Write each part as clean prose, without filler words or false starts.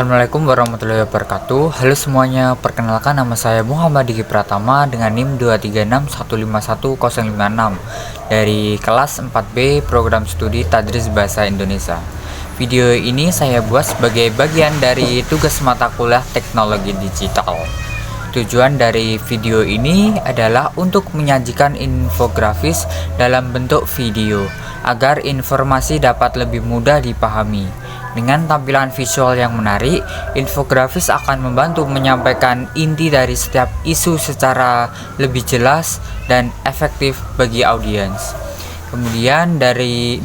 Assalamualaikum warahmatullahi wabarakatuh. Halo semuanya, perkenalkan nama saya Muhammad Diki Pratama dengan NIM 236151056 dari kelas 4B Program Studi Tadris Bahasa Indonesia. Video ini saya buat sebagai bagian dari tugas mata kuliah Teknologi Digital. Tujuan dari video ini adalah untuk menyajikan infografis dalam bentuk video agar informasi dapat lebih mudah dipahami. Dengan tampilan visual yang menarik, infografis akan membantu menyampaikan inti dari setiap isu secara lebih jelas dan efektif bagi audiens. Kemudian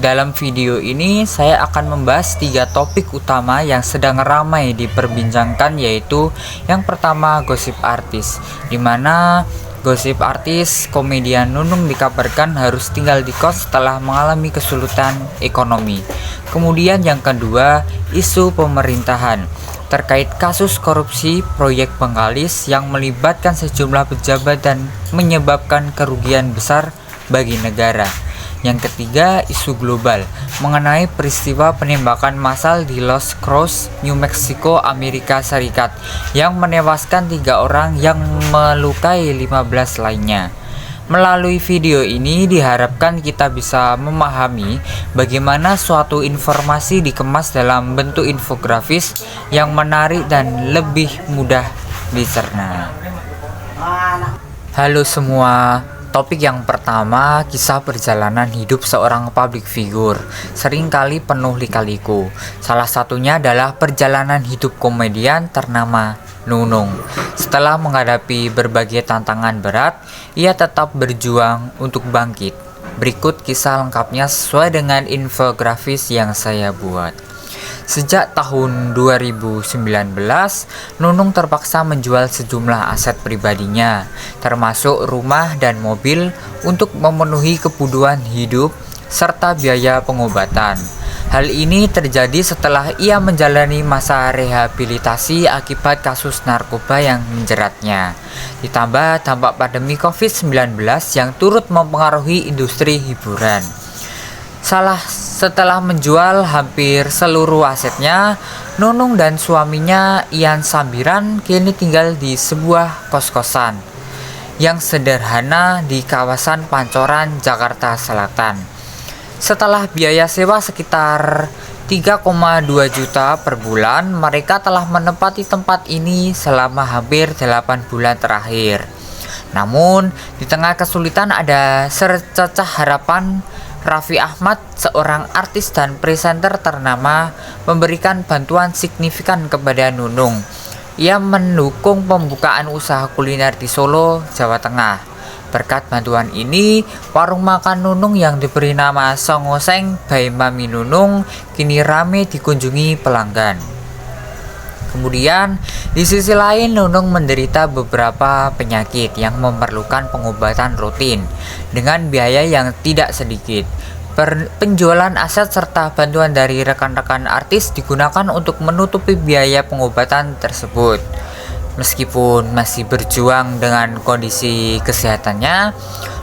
dalam video ini saya akan membahas 3 topik utama yang sedang ramai diperbincangkan, yaitu yang pertama gosip artis, dimana gosip artis komedian Nunung dikabarkan harus tinggal di kos setelah mengalami kesulitan ekonomi. Kemudian yang kedua, isu pemerintahan terkait kasus korupsi proyek Bengkalis yang melibatkan sejumlah pejabat dan menyebabkan kerugian besar bagi negara. Yang ketiga, isu global mengenai peristiwa penembakan massal di Los Cross, New Mexico, Amerika Serikat yang menewaskan 3 orang yang melukai 15 lainnya. Melalui video ini diharapkan kita bisa memahami bagaimana suatu informasi dikemas dalam bentuk infografis yang menarik dan lebih mudah dicerna. Halo semua. Topik yang pertama, kisah perjalanan hidup seorang public figure seringkali penuh lika-liku. Salah satunya adalah perjalanan hidup komedian ternama Nunung. Setelah menghadapi berbagai tantangan berat, ia tetap berjuang untuk bangkit. Berikut kisah lengkapnya sesuai dengan infografis yang saya buat. Sejak tahun 2019, Nunung terpaksa menjual sejumlah aset pribadinya, termasuk rumah dan mobil, untuk memenuhi kebutuhan hidup serta biaya pengobatan. Hal ini terjadi setelah ia menjalani masa rehabilitasi akibat kasus narkoba yang menjeratnya, ditambah dampak pandemi COVID-19 yang turut mempengaruhi industri hiburan. Setelah menjual hampir seluruh asetnya, Nunung dan suaminya Ian Sambiran kini tinggal di sebuah kos-kosan yang sederhana di kawasan Pancoran, Jakarta Selatan. Setelah biaya sewa sekitar 3,2 juta per bulan, mereka telah menempati tempat ini selama hampir 8 bulan terakhir. Namun, di tengah kesulitan ada secercah harapan. Raffi Ahmad, seorang artis dan presenter ternama, memberikan bantuan signifikan kepada Nunung. Ia mendukung pembukaan usaha kuliner di Solo, Jawa Tengah. Berkat bantuan ini, warung makan Nunung yang diberi nama Songoseng by Mami Nunung kini ramai dikunjungi pelanggan. Kemudian, di sisi lain Nunung menderita beberapa penyakit yang memerlukan pengobatan rutin dengan biaya yang tidak sedikit. Penjualan aset serta bantuan dari rekan-rekan artis digunakan untuk menutupi biaya pengobatan tersebut. Meskipun masih berjuang dengan kondisi kesehatannya,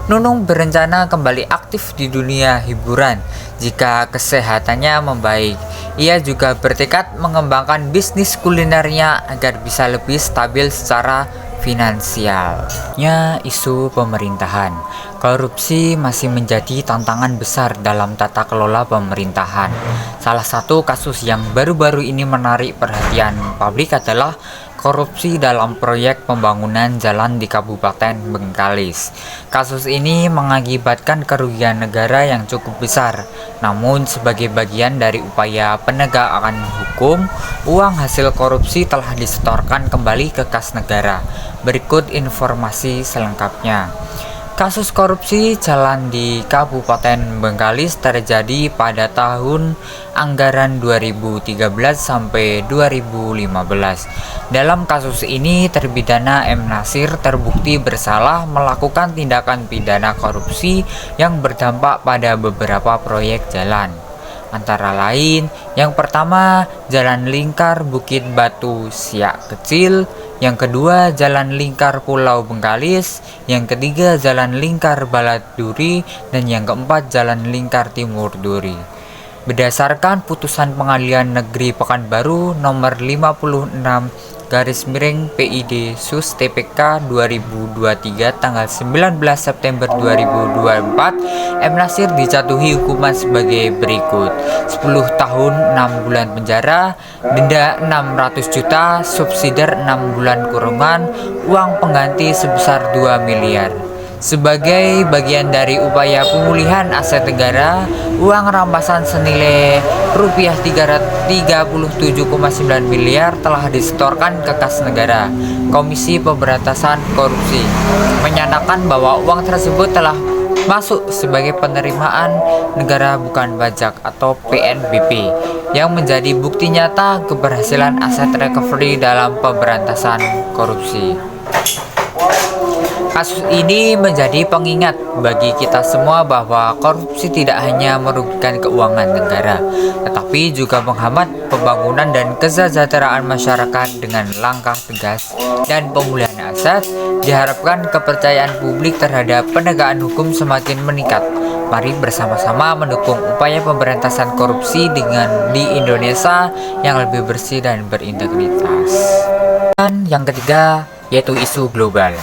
Nunung berencana kembali aktif di dunia hiburan jika kesehatannya membaik. Ia juga bertekad mengembangkan bisnis kulinernya agar bisa lebih stabil secara finansial. Isu pemerintahan. Korupsi masih menjadi tantangan besar dalam tata kelola pemerintahan. Salah satu kasus yang baru-baru ini menarik perhatian publik adalah korupsi dalam proyek pembangunan jalan di Kabupaten Bengkalis. Kasus ini mengakibatkan kerugian negara yang cukup besar. Namun sebagai bagian dari upaya penegakan hukum, uang hasil korupsi telah disetorkan kembali ke kas negara. Berikut informasi selengkapnya. Kasus korupsi jalan di Kabupaten Bengkalis terjadi pada tahun anggaran 2013 sampai 2015. Dalam kasus ini, terpidana M. Nasir terbukti bersalah melakukan tindakan pidana korupsi yang berdampak pada beberapa proyek jalan. Antara lain, yang pertama, Jalan Lingkar Bukit Batu Siak Kecil, yang kedua Jalan Lingkar Pulau Bengkalis, yang ketiga Jalan Lingkar Balat Duri, dan yang keempat Jalan Lingkar Timur Duri. Berdasarkan putusan Pengadilan Negeri Pekanbaru nomor 56/PID Sus TPK 2023 tanggal 19 September 2024, M. Nasir dijatuhi hukuman sebagai berikut: 10 tahun 6 bulan penjara, denda 600 juta, subsidiar 6 bulan kurungan, uang pengganti sebesar 2 miliar. Sebagai bagian dari upaya pemulihan aset negara, uang rampasan senilai rupiah 337,9 miliar telah disetorkan ke kas negara. Komisi Pemberantasan Korupsi menyatakan bahwa uang tersebut telah masuk sebagai penerimaan negara bukan pajak atau PNBP, yang menjadi bukti nyata keberhasilan aset recovery dalam pemberantasan korupsi. Kasus ini menjadi pengingat bagi kita semua bahwa korupsi tidak hanya merugikan keuangan negara, tetapi juga menghambat pembangunan dan kesejahteraan masyarakat. Dengan langkah tegas dan pemulihan aset, diharapkan kepercayaan publik terhadap penegakan hukum semakin meningkat. Mari bersama-sama mendukung upaya pemberantasan korupsi di Indonesia yang lebih bersih dan berintegritas. Dan yang ketiga, yaitu isu global.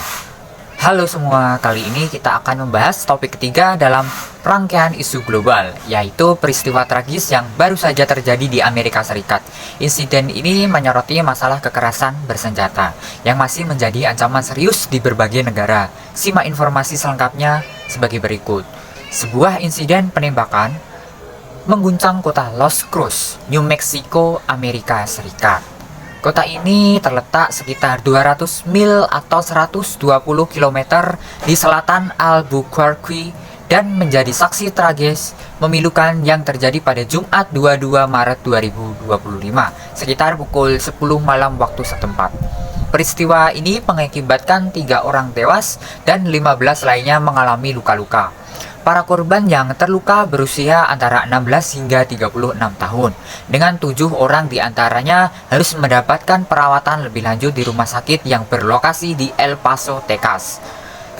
Halo semua, kali ini kita akan membahas topik ketiga dalam rangkaian isu global, yaitu peristiwa tragis yang baru saja terjadi di Amerika Serikat. Insiden ini menyoroti masalah kekerasan bersenjata yang masih menjadi ancaman serius di berbagai negara. Simak informasi selengkapnya sebagai berikut. Sebuah insiden penembakan mengguncang kota Las Cruces, New Mexico, Amerika Serikat. Kota ini terletak sekitar 200 mil atau 120 km di selatan Albuquerque dan menjadi saksi tragis memilukan yang terjadi pada Jumat 22 Maret 2025 sekitar pukul 10 malam waktu setempat. Peristiwa ini mengakibatkan 3 orang tewas dan 15 lainnya mengalami luka-luka. Para korban yang terluka berusia antara 16 hingga 36 tahun, dengan 7 orang diantaranya harus mendapatkan perawatan lebih lanjut di rumah sakit yang berlokasi di El Paso, Texas.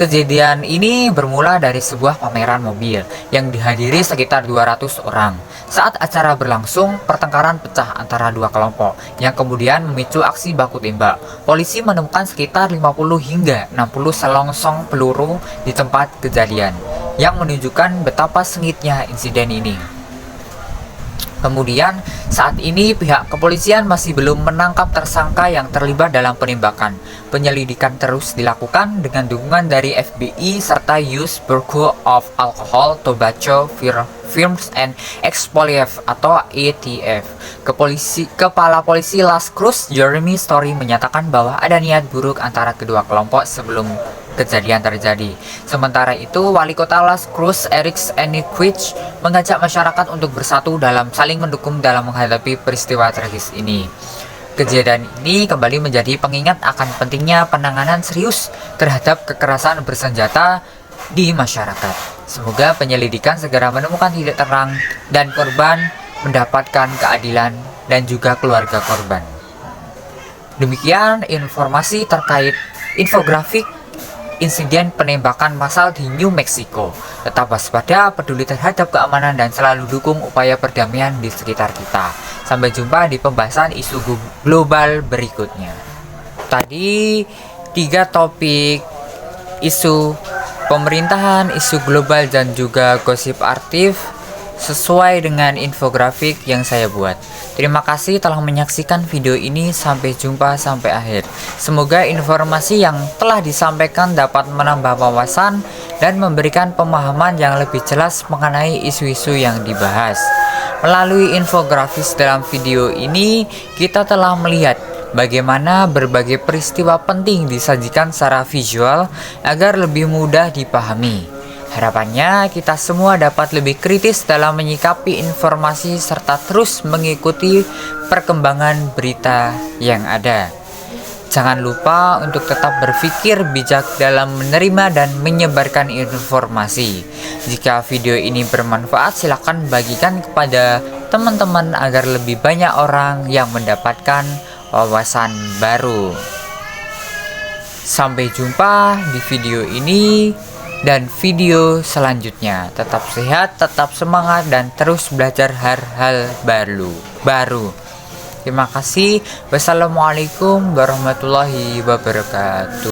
Kejadian ini bermula dari sebuah pameran mobil yang dihadiri sekitar 200 orang. Saat acara berlangsung, pertengkaran pecah antara dua kelompok yang kemudian memicu aksi baku tembak. Polisi menemukan sekitar 50 hingga 60 selongsong peluru di tempat kejadian, yang menunjukkan betapa sengitnya insiden ini. Kemudian, saat ini pihak kepolisian masih belum menangkap tersangka yang terlibat dalam penembakan. Penyelidikan terus dilakukan dengan dukungan dari FBI serta US Bureau of Alcohol, Tobacco, Firearms and Explosives atau ATF. Kepala Polisi Las Cruces, Jeremy Story, menyatakan bahwa ada niat buruk antara kedua kelompok sebelum kejadian terjadi. Sementara itu, Wali Kota Las Cruces, Eric Enriquez, mengajak masyarakat untuk bersatu dalam saling mendukung dalam menghadapi peristiwa tragis ini. Kejadian ini kembali menjadi pengingat akan pentingnya penanganan serius terhadap kekerasan bersenjata di masyarakat. Semoga penyelidikan segera menemukan titik terang dan korban mendapatkan keadilan dan juga keluarga korban. Demikian informasi terkait infografik insiden penembakan massal di New Mexico. Tetap waspada, peduli terhadap keamanan, dan selalu dukung upaya perdamaian di sekitar kita. Sampai jumpa di pembahasan isu global berikutnya. Tadi 3 topik isu pemerintahan, isu global, dan juga gosip artis sesuai dengan infografik yang saya buat. Terima kasih telah menyaksikan video ini. Sampai jumpa sampai akhir. Semoga informasi yang telah disampaikan dapat menambah wawasan dan memberikan pemahaman yang lebih jelas mengenai isu-isu yang dibahas. Melalui infografis dalam video ini, kita telah melihat bagaimana berbagai peristiwa penting disajikan secara visual agar lebih mudah dipahami. Harapannya kita semua dapat lebih kritis dalam menyikapi informasi serta terus mengikuti perkembangan berita yang ada. Jangan lupa untuk tetap berpikir bijak dalam menerima dan menyebarkan informasi. Jika video ini bermanfaat, silakan bagikan kepada teman-teman agar lebih banyak orang yang mendapatkan wawasan baru. Sampai jumpa di video ini. dan video selanjutnya. Tetap sehat, tetap semangat, dan terus belajar hal-hal baru. Terima kasih. Wassalamualaikum warahmatullahi wabarakatuh.